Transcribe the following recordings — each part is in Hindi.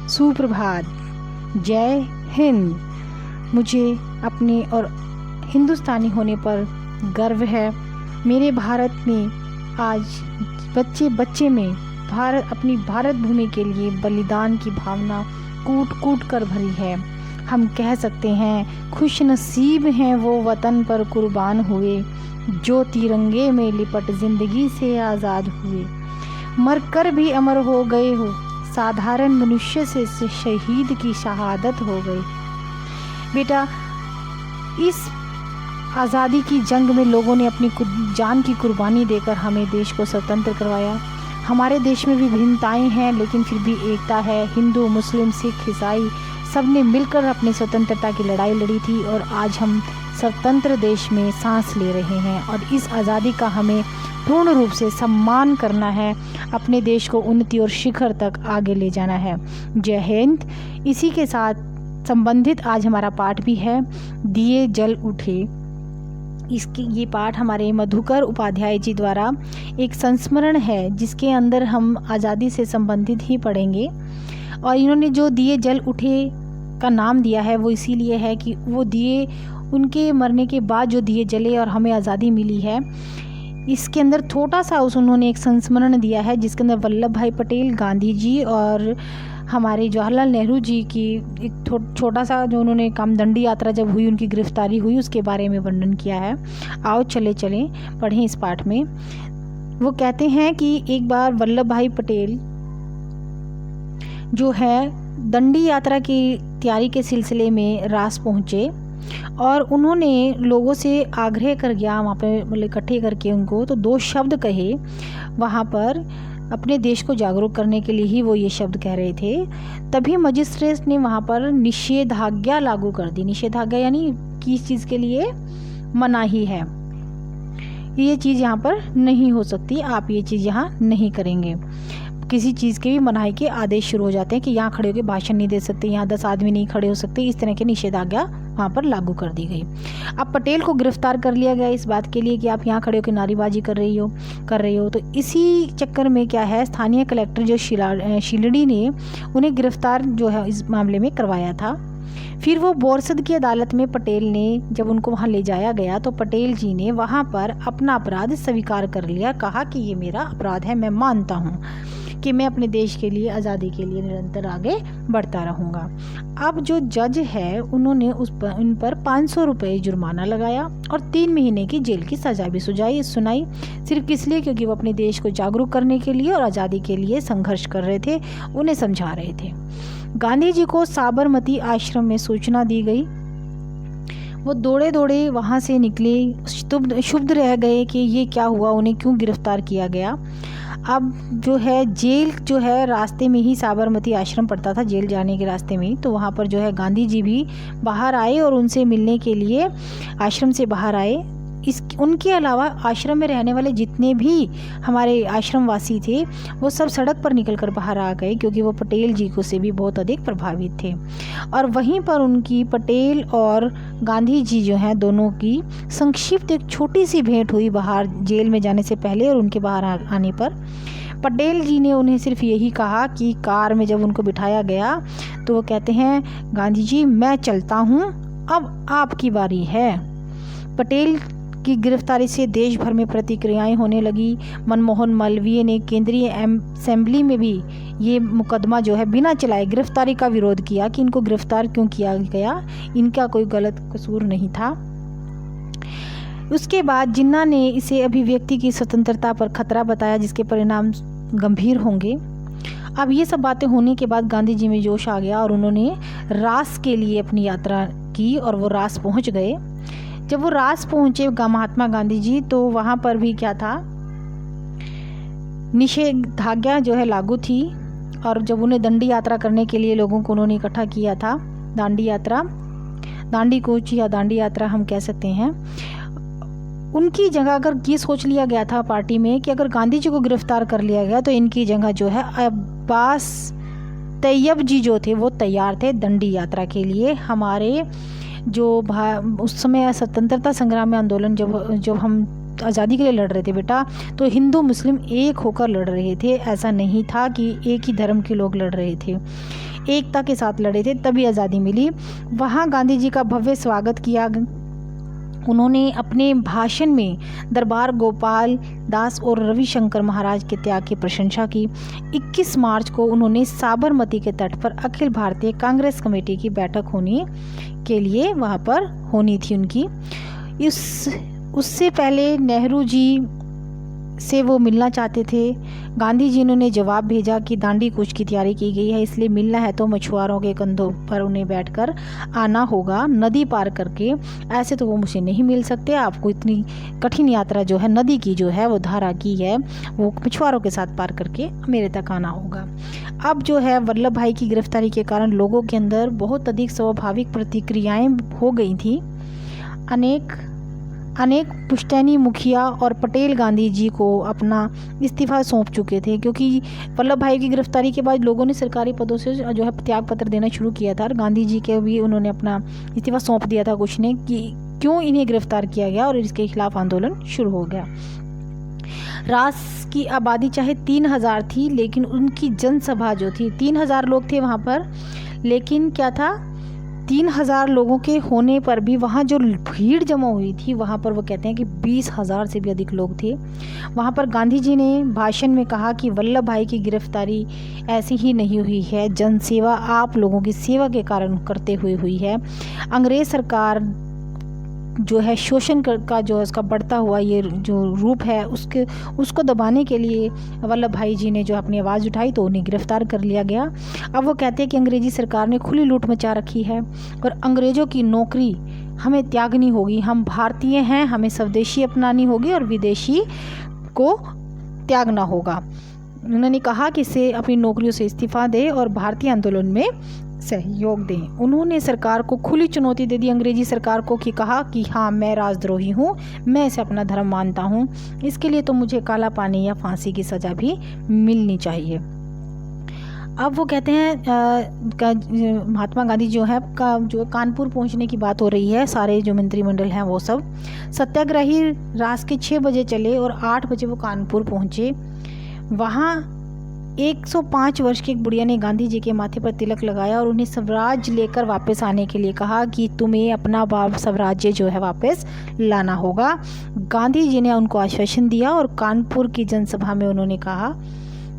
सुप्रभात, जय हिंद। मुझे अपने और हिंदुस्तानी होने पर गर्व है। मेरे भारत में आज बच्चे बच्चे में अपनी भारत भूमि के लिए बलिदान की भावना कूट कूट कर भरी है। हम कह सकते हैं खुश नसीब हैं वो वतन पर कुर्बान हुए, जो तिरंगे में लिपट ज़िंदगी से आज़ाद हुए। मर कर भी अमर हो गए हो, साधारण मनुष्य से शहीद की शहादत हो गई। बेटा, इस आज़ादी की जंग में लोगों ने अपनी जान की कुर्बानी देकर हमें देश को स्वतंत्र करवाया। हमारे देश में विभिन्नताएं हैं, लेकिन फिर भी एकता है। हिंदू, मुस्लिम, सिख, ईसाई सब ने मिलकर अपनी स्वतंत्रता की लड़ाई लड़ी थी और आज हम स्वतंत्र देश में सांस ले रहे हैं और इस आज़ादी का हमें पूर्ण रूप से सम्मान करना है। अपने देश को उन्नति और शिखर तक आगे ले जाना है। जय हिंद। इसी के साथ संबंधित आज हमारा पाठ भी है, दिए जल उठे। ये पाठ हमारे मधुकर उपाध्याय जी द्वारा एक संस्मरण है, जिसके अंदर हम आज़ादी से संबंधित ही पढ़ेंगे। और इन्होंने जो दिए जल उठे का नाम दिया है वो इसीलिए है कि वो दिए उनके मरने के बाद जो दिए जले और हमें आज़ादी मिली है, इसके अंदर छोटा सा उन्होंने एक संस्मरण दिया है, जिसके अंदर वल्लभ भाई पटेल, गांधी जी और हमारे जवाहरलाल नेहरू जी की एक छोटा सा जो उन्होंने कामदंडी यात्रा जब हुई, उनकी गिरफ्तारी हुई, उसके बारे में वर्णन किया है। आओ चले पढ़ें इस पाठ में। वो कहते हैं कि एक बार वल्लभ भाई पटेल जो है दंडी यात्रा की तैयारी के सिलसिले में रास पहुँचे और उन्होंने लोगों से आग्रह कर गया, वहाँ पे मतलब इकट्ठे करके उनको तो 2 शब्द कहे वहाँ पर। अपने देश को जागरूक करने के लिए ही वो ये शब्द कह रहे थे। तभी मजिस्ट्रेट ने वहाँ पर निषेधाज्ञा लागू कर दी। निषेधाज्ञा यानी किस चीज़ के लिए? मनाही है, ये चीज़ यहाँ पर नहीं हो सकती, आप ये चीज़ यहाँ नहीं करेंगे। किसी चीज़ के भी मनाही के आदेश शुरू हो जाते हैं कि यहाँ खड़े होकर भाषण नहीं दे सकते, यहाँ 10 आदमी नहीं खड़े हो सकते। इस तरह की निषेधाज्ञा वहाँ पर लागू कर दी गई। अब पटेल को गिरफ्तार कर लिया गया इस बात के लिए कि आप यहाँ खड़े होकर नारेबाजी कर रही हो। तो इसी चक्कर में क्या है, स्थानीय कलेक्टर जो शिलड़ी ने उन्हें गिरफ्तार जो है इस मामले में करवाया था। फिर वो बोरसद की अदालत में पटेल ने जब उनको वहाँ ले जाया गया तो पटेल जी ने वहाँ पर अपना अपराध स्वीकार कर लिया। कहा कि ये मेरा अपराध है, मैं मानता हूँ कि मैं अपने देश के लिए, आज़ादी के लिए निरंतर आगे बढ़ता रहूँगा। अब जो जज है उन्होंने उन पर 500 रुपये जुर्माना लगाया और 3 महीने की जेल की सज़ा भी सुनाई। सिर्फ किस लिए? क्योंकि वो अपने देश को जागरूक करने के लिए और आज़ादी के लिए संघर्ष कर रहे थे, उन्हें समझा रहे थे। गांधी जी को साबरमती आश्रम में सूचना दी गई। वो दौड़े दौड़े वहाँ से निकले, क्षुब्ध रह गए कि ये क्या हुआ, उन्हें क्यों गिरफ्तार किया गया। अब जो है जेल जो है रास्ते में ही, साबरमती आश्रम पड़ता था जेल जाने के रास्ते में ही, तो वहाँ पर जो है गांधी जी भी बाहर आए और उनसे मिलने के लिए आश्रम से बाहर आए। उनके अलावा आश्रम में रहने वाले जितने भी हमारे आश्रमवासी थे वो सब सड़क पर निकलकर बाहर आ गए, क्योंकि वो पटेल जी को से भी बहुत अधिक प्रभावित थे। और वहीं पर उनकी पटेल और गांधी जी जो हैं दोनों की संक्षिप्त एक छोटी सी भेंट हुई बाहर जेल में जाने से पहले और उनके बाहर आने पर। पटेल जी ने उन्हें सिर्फ यही कहा कि कार में जब उनको बिठाया गया तो वो कहते हैं, गांधी जी मैं चलता हूँ, अब आपकी बारी है। पटेल की गिरफ्तारी से देश भर में प्रतिक्रियाएं होने लगी। मनमोहन मालवीय ने केंद्रीय असेंबली में भी ये मुकदमा जो है बिना चलाए गिरफ्तारी का विरोध किया कि इनको गिरफ्तार क्यों किया गया, इनका कोई गलत कसूर नहीं था। उसके बाद जिन्ना ने इसे अभिव्यक्ति की स्वतंत्रता पर खतरा बताया, जिसके परिणाम गंभीर होंगे। अब ये सब बातें होने के बाद गांधी जी में जोश आ गया और उन्होंने रास के लिए अपनी यात्रा की और वो रास पहुंच गए। जब वो रास पहुंचे महात्मा गांधी जी, तो वहाँ पर भी क्या था, निषेधाज्ञा जो है लागू थी। और जब उन्हें दंडी यात्रा करने के लिए लोगों को उन्होंने इकट्ठा किया था, दांडी कूच या दांडी यात्रा हम कह सकते हैं, उनकी जगह अगर ये सोच लिया गया था पार्टी में कि अगर गांधी जी को गिरफ्तार कर लिया गया तो इनकी जगह जो है अब्बास तैयब जी जो थे वो तैयार थे दंडी यात्रा के लिए। हमारे जो उस समय स्वतंत्रता संग्राम में आंदोलन जब हम आज़ादी के लिए लड़ रहे थे बेटा, तो हिंदू मुस्लिम एक होकर लड़ रहे थे। ऐसा नहीं था कि एक ही धर्म के लोग लड़ रहे थे। एकता के साथ लड़े थे, तभी आज़ादी मिली। वहाँ गांधी जी का भव्य स्वागत किया। उन्होंने अपने भाषण में दरबार गोपाल दास और रविशंकर महाराज के त्याग की प्रशंसा की। 21 मार्च को उन्होंने साबरमती के तट पर अखिल भारतीय कांग्रेस कमेटी की बैठक होने के लिए वहाँ पर होनी थी उनकी। उससे पहले नेहरू जी से वो मिलना चाहते थे। गांधी जी ने जवाब भेजा कि दांडी कूच की तैयारी की गई है, इसलिए मिलना है तो मछुआरों के कंधों पर उन्हें बैठकर आना होगा, नदी पार करके। ऐसे तो वो मुझे नहीं मिल सकते, आपको इतनी कठिन यात्रा जो है नदी की जो है वो धारा की है, वो मछुआरों के साथ पार करके मेरे तक आना होगा। अब जो है वल्लभ भाई की गिरफ्तारी के कारण लोगों के अंदर बहुत अधिक स्वाभाविक प्रतिक्रियाएँ हो गई थी। अनेक पुश्तैनी मुखिया और पटेल गांधी जी को अपना इस्तीफ़ा सौंप चुके थे, क्योंकि वल्लभ भाई की गिरफ्तारी के बाद लोगों ने सरकारी पदों से जो है त्याग पत्र देना शुरू किया था। और गांधी जी के भी उन्होंने अपना इस्तीफ़ा सौंप दिया था कुछ ने कि क्यों इन्हें गिरफ्तार किया गया, और इसके खिलाफ आंदोलन शुरू हो गया। रास की आबादी चाहे 3000 थी, लेकिन उनकी जनसभा जो थी 3000 लोग थे वहाँ पर, लेकिन क्या था 3000 लोगों के होने पर भी वहाँ जो भीड़ जमा हुई थी वहाँ पर वो कहते हैं कि 20,000 से भी अधिक लोग थे। वहाँ पर गांधी जी ने भाषण में कहा कि वल्लभ भाई की गिरफ्तारी ऐसी ही नहीं हुई है, जनसेवा आप लोगों की सेवा के कारण करते हुए हुई है। अंग्रेज़ सरकार जो है शोषण का जो है उसका बढ़ता हुआ ये जो रूप है उसको दबाने के लिए वल्लभ भाई जी ने जो अपनी आवाज़ उठाई तो उन्हें गिरफ्तार कर लिया गया। अब वो कहते हैं कि अंग्रेज़ी सरकार ने खुली लूट मचा रखी है और अंग्रेज़ों की नौकरी हमें त्यागनी होगी। हम भारतीय हैं, हमें स्वदेशी अपनानी होगी और विदेशी को त्यागना होगा। उन्होंने कहा कि इसे अपनी नौकरियों से इस्तीफ़ा दे और भारतीय आंदोलन में सहयोग दें। उन्होंने सरकार को खुली चुनौती दे दी, अंग्रेजी सरकार को, कि कहा कि हाँ मैं राजद्रोही हूँ, मैं इसे अपना धर्म मानता हूँ, इसके लिए तो मुझे काला पानी या फांसी की सज़ा भी मिलनी चाहिए। अब वो कहते हैं महात्मा गांधी जो है जो कानपुर पहुंचने की बात हो रही है, सारे जो मंत्रिमंडल हैं वो सब सत्याग्रही रात के 6 बजे चले और 8 बजे वो कानपुर पहुंचे। वहाँ 105 वर्ष की एक बुढ़िया ने गांधी जी के माथे पर तिलक लगाया और उन्हें स्वराज लेकर वापस आने के लिए कहा कि तुम्हें अपना स्वराज्य जो है वापस लाना होगा। गांधी जी ने उनको आश्वासन दिया और कानपुर की जनसभा में उन्होंने कहा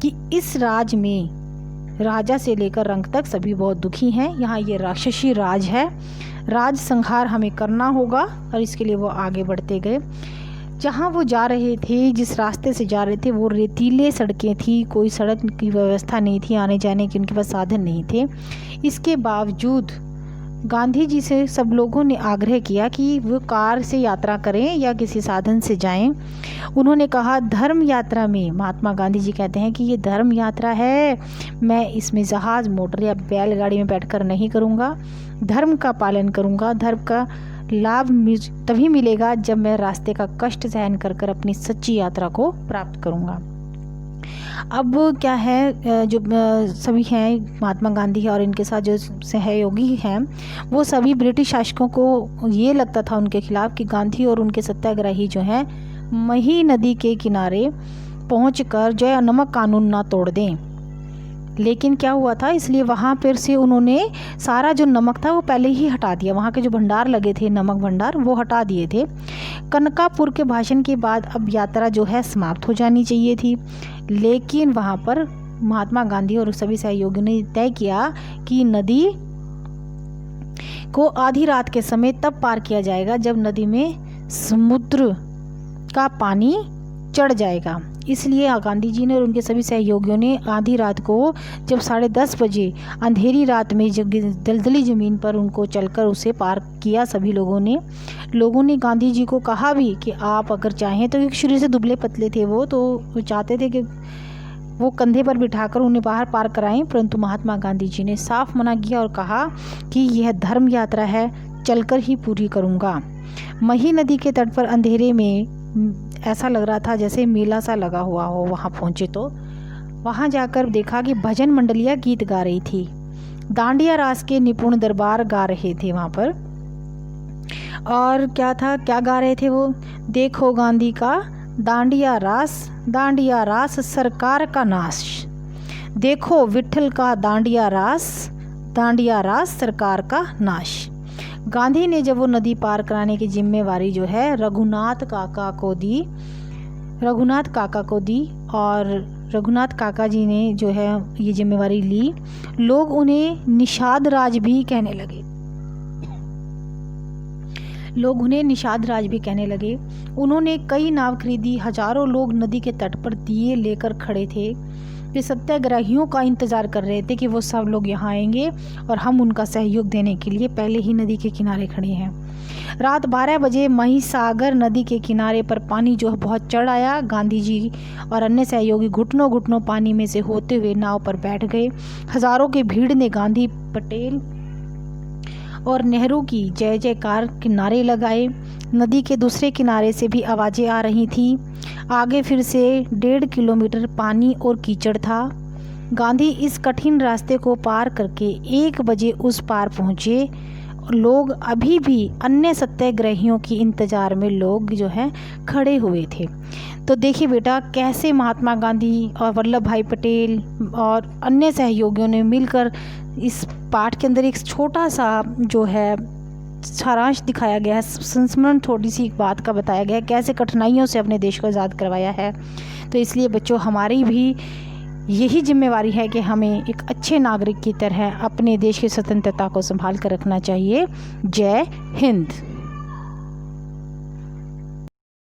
कि इस राज में राजा से लेकर रंक तक सभी बहुत दुखी हैं, यहाँ ये राक्षसी राज है, राज संहार हमें करना होगा। और इसके लिए वो आगे बढ़ते गए। जहाँ वो जा रहे थे, जिस रास्ते से जा रहे थे वो रेतीले सड़कें थी, कोई सड़क की व्यवस्था नहीं थी, आने जाने के उनके पास साधन नहीं थे। इसके बावजूद गांधी जी से सब लोगों ने आग्रह किया कि वो कार से यात्रा करें या किसी साधन से जाएं। उन्होंने कहा धर्म यात्रा में, महात्मा गांधी जी कहते हैं कि ये धर्म यात्रा है, मैं इसमें जहाज़ मोटर या बैलगाड़ी में बैठकर नहीं करूँगा, धर्म का पालन करूँगा। धर्म का लाभ तभी मिलेगा जब मैं रास्ते का कष्ट सहन कर कर अपनी सच्ची यात्रा को प्राप्त करूँगा। अब क्या है, जो सभी हैं महात्मा गांधी और इनके साथ जो सहयोगी हैं वो सभी ब्रिटिश शासकों को ये लगता था उनके खिलाफ कि गांधी और उनके सत्याग्रही जो हैं मही नदी के किनारे पहुंचकर जो है नमक कानून ना तोड़ दें। लेकिन क्या हुआ था, इसलिए वहाँ पर से उन्होंने सारा जो नमक था वो पहले ही हटा दिया, वहाँ के जो भंडार लगे थे नमक भंडार वो हटा दिए थे। कनकापुर के भाषण के बाद अब यात्रा जो है समाप्त हो जानी चाहिए थी, लेकिन वहाँ पर महात्मा गांधी और सभी सहयोगियों ने तय किया कि नदी को आधी रात के समय तब पार किया जाएगा जब नदी में समुद्र का पानी चढ़ जाएगा। इसलिए गांधी जी ने और उनके सभी सहयोगियों ने आधी रात को जब 10:30 बजे अंधेरी रात में जब दलदली ज़मीन पर उनको चलकर उसे पार किया सभी लोगों ने गांधी जी को कहा भी कि आप अगर चाहें तो, क्योंकि शरीर से दुबले पतले थे वो चाहते थे कि वो कंधे पर बिठाकर उन्हें बाहर पार कराएं, परंतु महात्मा गांधी जी ने साफ मना किया और कहा कि यह धर्म यात्रा है, चलकर ही पूरी करूँगा। मही नदी के तट पर अंधेरे में ऐसा लग रहा था जैसे मेला सा लगा हुआ हो। वहाँ पहुँचे तो वहाँ जाकर देखा कि भजन मंडलियाँ गीत गा रही थी, दांडिया रास के निपुण दरबार गा रहे थे वहाँ पर। और क्या गा रहे थे वो, देखो गांधी का दांडिया रास सरकार का नाश, देखो विट्ठल का दांडिया रास दांडिया राज सरकार का नाश। गांधी ने जब वो नदी पार कराने की जिम्मेवारी जो है रघुनाथ काका को दी और रघुनाथ काका जी ने जो है ये जिम्मेवारी ली। लोग उन्हें निषाद राज भी कहने लगे। उन्होंने कई नाव खरीदी। हजारों लोग नदी के तट पर दिए लेकर खड़े थे। वे सत्याग्रहियों का इंतज़ार कर रहे थे कि वो सब लोग यहाँ आएंगे और हम उनका सहयोग देने के लिए पहले ही नदी के किनारे खड़े हैं। रात 12 बजे महिसागर नदी के किनारे पर पानी जो है बहुत चढ़ आया। गांधी जी और अन्य सहयोगी घुटनों पानी में से होते हुए नाव पर बैठ गए। हजारों की भीड़ ने गांधी, पटेल और नेहरू की जय जयकार के नारे लगाए। नदी के दूसरे किनारे से भी आवाज़ें आ रही थीं। आगे फिर से 1.5 किलोमीटर पानी और कीचड़ था। गांधी इस कठिन रास्ते को पार करके 1 बजे उस पार पहुँचे। लोग अभी भी अन्य सत्याग्रहियों की इंतज़ार में लोग जो हैं खड़े हुए थे। तो देखिए बेटा, कैसे महात्मा गांधी और वल्लभ भाई पटेल और अन्य सहयोगियों ने मिलकर इस पाठ के अंदर एक छोटा सा जो है सारांश दिखाया गया है, संस्मरण थोड़ी सी एक बात का बताया गया है, कैसे कठिनाइयों से अपने देश को आज़ाद करवाया है। तो इसलिए बच्चों, हमारी भी यही जिम्मेवारी है कि हमें एक अच्छे नागरिक की तरह अपने देश की स्वतंत्रता को संभाल कर रखना चाहिए। जय हिंद।